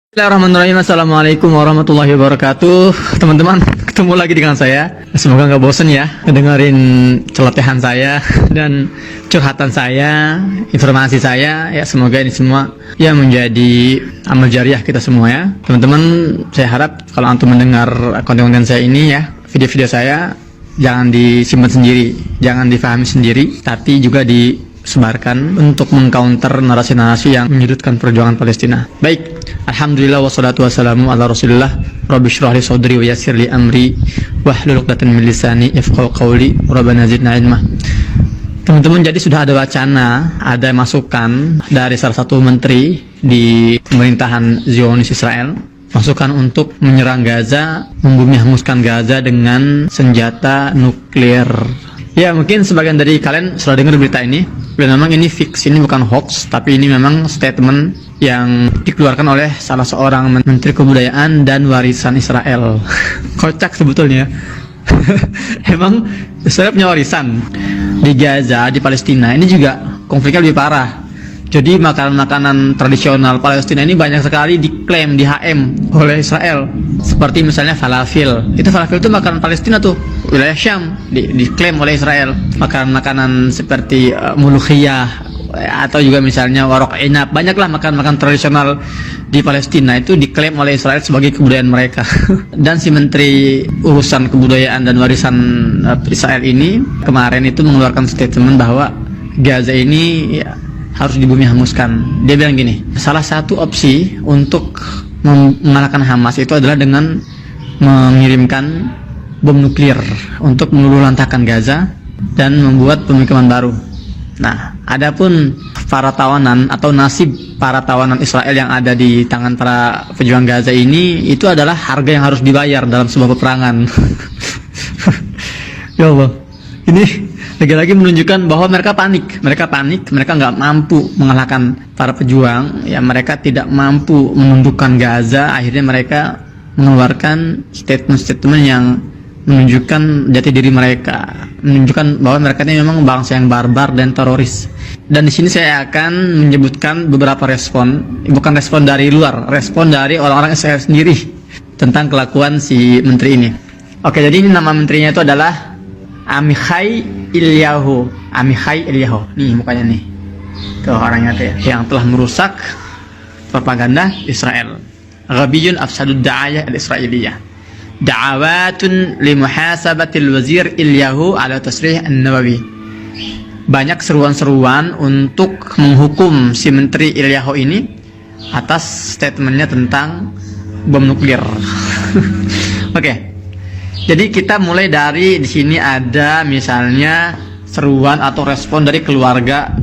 Bismillahirrahmanirrahim. Assalamualaikum warahmatullahi wabarakatuh. Teman-teman, ketemu lagi dengan saya. Semoga nggak bosen ya dengerin celotehan saya dan curhatan saya, informasi saya. Ya, semoga ini semua ya menjadi amal jariah kita semua ya. Teman-teman, saya harap kalau antum mendengar konten-konten saya ini ya, video-video saya jangan disimpan sendiri, jangan difahami sendiri, tapi juga disebarkan untuk mengcounter narasi-narasi yang menyudutkan perjuangan Palestina. Baik, alhamdulillah wassalatu wassalamu ala rasulillah. Rabbi shrah li sadri wa yassir li amri wahlul 'uqdatam min lisani yafqahu qawli. Rabbana zidna ilma. Teman-teman, jadi sudah ada wacana, ada masukan dari salah satu menteri di pemerintahan Zionis Israel, masukan untuk menyerang Gaza, membumi hanguskan Gaza dengan senjata nuklir. Ya, mungkin sebagian dari kalian sudah dengar berita ini. Dan memang ini fix, ini bukan hoax, tapi ini memang statement yang dikeluarkan oleh salah seorang menteri kebudayaan dan warisan Israel. Kocak sebetulnya. Emang Israel punya warisan di Gaza, di Palestina. Ini juga konfliknya lebih parah. Jadi makanan-makanan tradisional Palestina ini banyak sekali diklaim, di HM oleh Israel. Seperti misalnya falafel. Itu falafel itu makanan Palestina tuh, wilayah Syam, diklaim oleh Israel. Makanan-makanan seperti mulukhiyah atau juga misalnya warok inap. Banyaklah makanan-makanan tradisional di Palestina itu diklaim oleh Israel sebagai kebudayaan mereka. Dan si menteri urusan kebudayaan dan warisan Israel ini kemarin itu mengeluarkan statement bahwa Gaza ini ya, harus dibumi hanguskan. Dia bilang gini, salah satu opsi untuk mengalahkan Hamas itu adalah dengan mengirimkan bom nuklir untuk meluluhlantahkan Gaza dan membuat pemukiman baru. Nah, adapun para tawanan atau nasib para tawanan Israel yang ada di tangan para pejuang Gaza ini, itu adalah harga yang harus dibayar dalam sebuah peperangan. Ya Allah, ini lagi-lagi menunjukkan bahwa mereka panik, mereka nggak mampu mengalahkan para pejuang, ya mereka tidak mampu menundukkan Gaza. Akhirnya mereka mengeluarkan statement-statement yang menunjukkan jati diri mereka, menunjukkan bahwa mereka ini memang bangsa yang barbar dan teroris. Dan di sini saya akan menyebutkan beberapa respon, bukan respon dari luar, respon dari orang-orang Israel sendiri tentang kelakuan si menteri ini. Oke, jadi ini nama menterinya itu adalah Amichai Eliyahu. Nih mukanya nih. Tuh orangnya tuh ya, yang telah merusak propaganda Israel. Ghabiyun afsadud da'ayah al-Israiliyah. Da'awatun li muhasabatil wazir Eliyahu ala tasrih an-Nawawi. Banyak seruan-seruan untuk menghukum si menteri Eliyahu ini atas statementnya tentang bom nuklir. Oke. Jadi kita mulai dari di sini ada misalnya seruan atau respon dari keluarga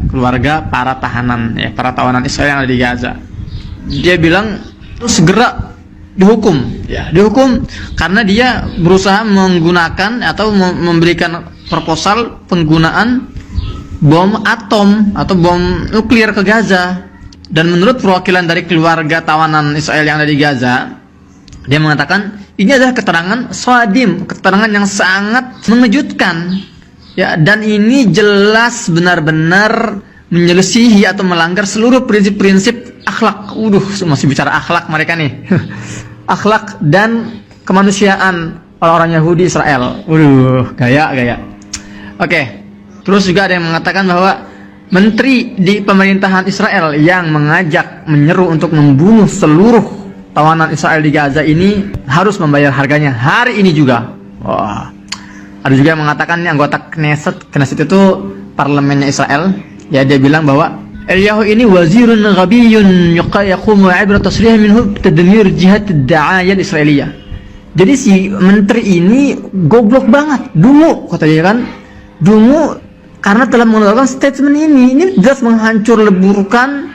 para tahanan ya, para tawanan Israel yang ada di Gaza. Dia bilang terus segera dihukum ya, dihukum karena dia berusaha menggunakan atau memberikan proposal penggunaan bom atom atau bom nuklir ke Gaza. Dan menurut perwakilan dari keluarga tawanan Israel yang ada di Gaza, dia mengatakan ini adalah keterangan swadim, keterangan yang sangat mengejutkan ya, dan ini jelas benar-benar menyelisihi atau melanggar seluruh prinsip-prinsip akhlak. Masih bicara akhlak mereka nih. Akhlak dan kemanusiaan orang-orang Yahudi Israel. Gaya. Oke. Terus juga ada yang mengatakan bahwa menteri di pemerintahan Israel yang mengajak menyeru untuk membunuh seluruh tawanan Israel di Gaza ini harus membayar harganya hari ini juga. Wah. Ada juga yang mengatakan ini anggota Knesset itu parlemennya Israel. Ya, dia bilang bahwa Eliyahu ini wazirun ghabiyun yaqumu ibra tasrih minhu tadmir jihad ad-da'ayah al-Israiliyah. Jadi si menteri ini goblok banget, dungu kata dia kan. Dungu karena telah mengeluarkan statement ini. Ini jelas menghancur leburkan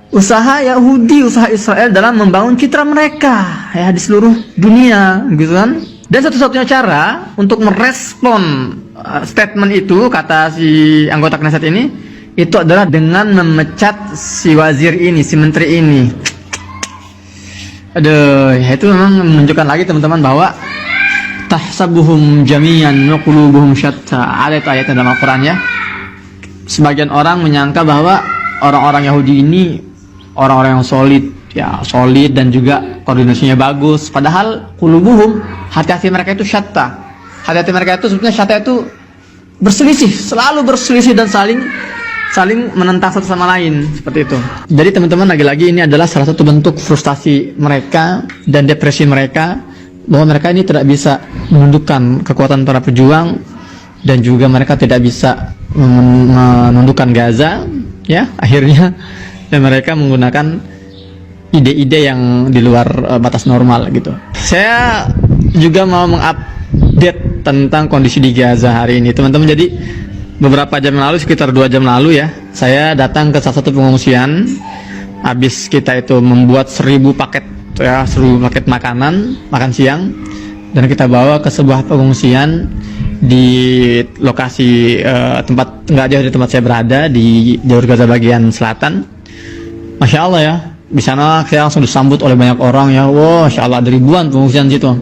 usaha Yahudi, usaha Israel dalam membangun citra mereka ya di seluruh dunia, gitu kan. Dan satu-satunya cara untuk merespon statement itu, kata si anggota Knesset ini, itu adalah dengan memecat si wazir ini, si menteri ini. Aduh, ya itu memang menunjukkan lagi teman-teman bahwa tahsabuhum jami'an wa qulubuhum syatta. Ada ayat dalam Al-Qur'an ya. Sebagian orang menyangka bahwa orang-orang Yahudi ini orang-orang yang solid, ya solid dan juga koordinasinya bagus. Padahal qulubuhum, hati-hati mereka itu syatta. Hati-hati mereka itu sebetulnya syatta itu berselisih, selalu berselisih dan saling menentang satu sama lain, seperti itu. Jadi teman-teman, lagi-lagi ini adalah salah satu bentuk frustasi mereka dan depresi mereka, bahwa mereka ini tidak bisa menundukkan kekuatan para pejuang dan juga mereka tidak bisa menundukkan Gaza, ya. Akhirnya dan mereka menggunakan ide-ide yang di luar batas normal gitu. Saya juga mau mengupdate tentang kondisi di Gaza hari ini, teman-teman. Jadi beberapa jam lalu, sekitar 2 jam lalu ya, saya datang ke salah satu pengungsian. Habis kita itu membuat 1000 paket ya, 1000 paket makan siang, dan kita bawa ke sebuah pengungsian di lokasi tempat nggak jauh dari tempat saya berada, di jalur Gaza bagian selatan. Masya Allah ya, di sana saya langsung disambut oleh banyak orang ya. Wow, Masya Allah, ada ribuan pengungsian situ.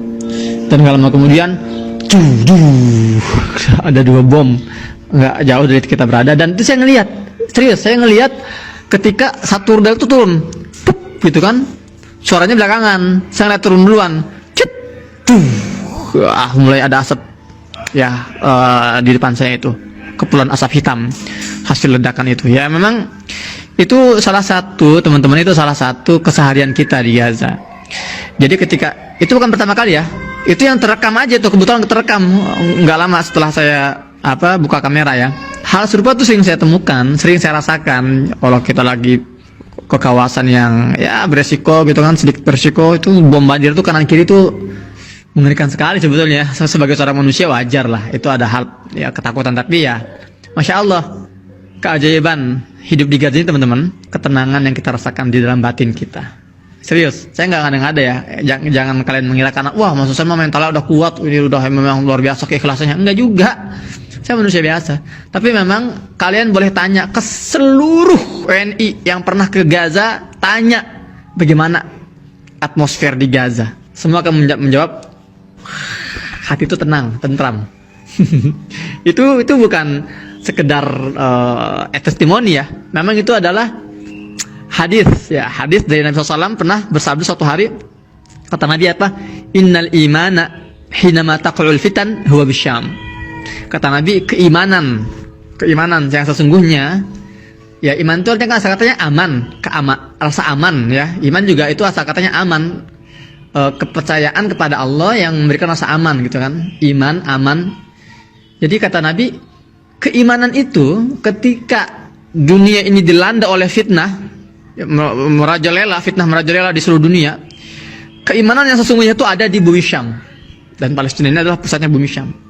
Dan gak lama kemudian ada 2 bom nggak jauh dari kita berada, dan itu saya ngelihat, serius saya ngelihat ketika satu rudal itu turun, pup, gitu kan, suaranya belakangan, saya ngeliat turun duluan, cet, mulai ada asap ya di depan saya, itu kepulan asap hitam hasil ledakan itu. Ya memang itu salah satu, teman-teman, itu salah satu keseharian kita di Gaza. Jadi ketika itu bukan pertama kali ya, itu yang terekam aja tuh, kebetulan terekam nggak lama setelah saya buka kamera ya. Hal serupa tuh sering saya temukan, sering saya rasakan kalau kita lagi ke kawasan yang ya beresiko gitu kan, sedikit beresiko, itu bom banjir tuh kanan kiri tuh mengerikan sekali sebetulnya. Sebagai seorang manusia wajar lah, itu ada hal ya ketakutan, tapi ya Masya Allah, keajaiban hidup di Gaza ini teman-teman, ketenangan yang kita rasakan di dalam batin kita. Serius, saya nggak ngada-ngada ya. Jangan kalian mengira karena wah maksud saya mentalnya udah kuat, ini udah memang luar biasa keikhlasannya. Enggak juga. Saya manusia biasa. Tapi memang kalian boleh tanya ke seluruh WNI yang pernah ke Gaza, tanya bagaimana atmosfer di Gaza. Semua akan menjawab hati itu tenang, tentram. itu bukan sekedar testimoni ya. Memang itu adalah hadis ya, hadis dari Nabi SAW pernah bersabda suatu hari, kata Nabi apa? Innal imana hinama taqul fitan huwa bisyam. Kata Nabi, keimanan yang sesungguhnya ya, iman itu artinya kan asal katanya aman, rasa aman ya. Iman juga itu asal katanya aman, kepercayaan kepada Allah yang memberikan rasa aman gitu kan. Iman, aman. Jadi kata Nabi, keimanan itu ketika dunia ini dilanda oleh fitnah, fitnah merajalela di seluruh dunia, keimanan yang sesungguhnya itu ada di bumi Syam, dan Palestina ini adalah pusatnya bumi Syam.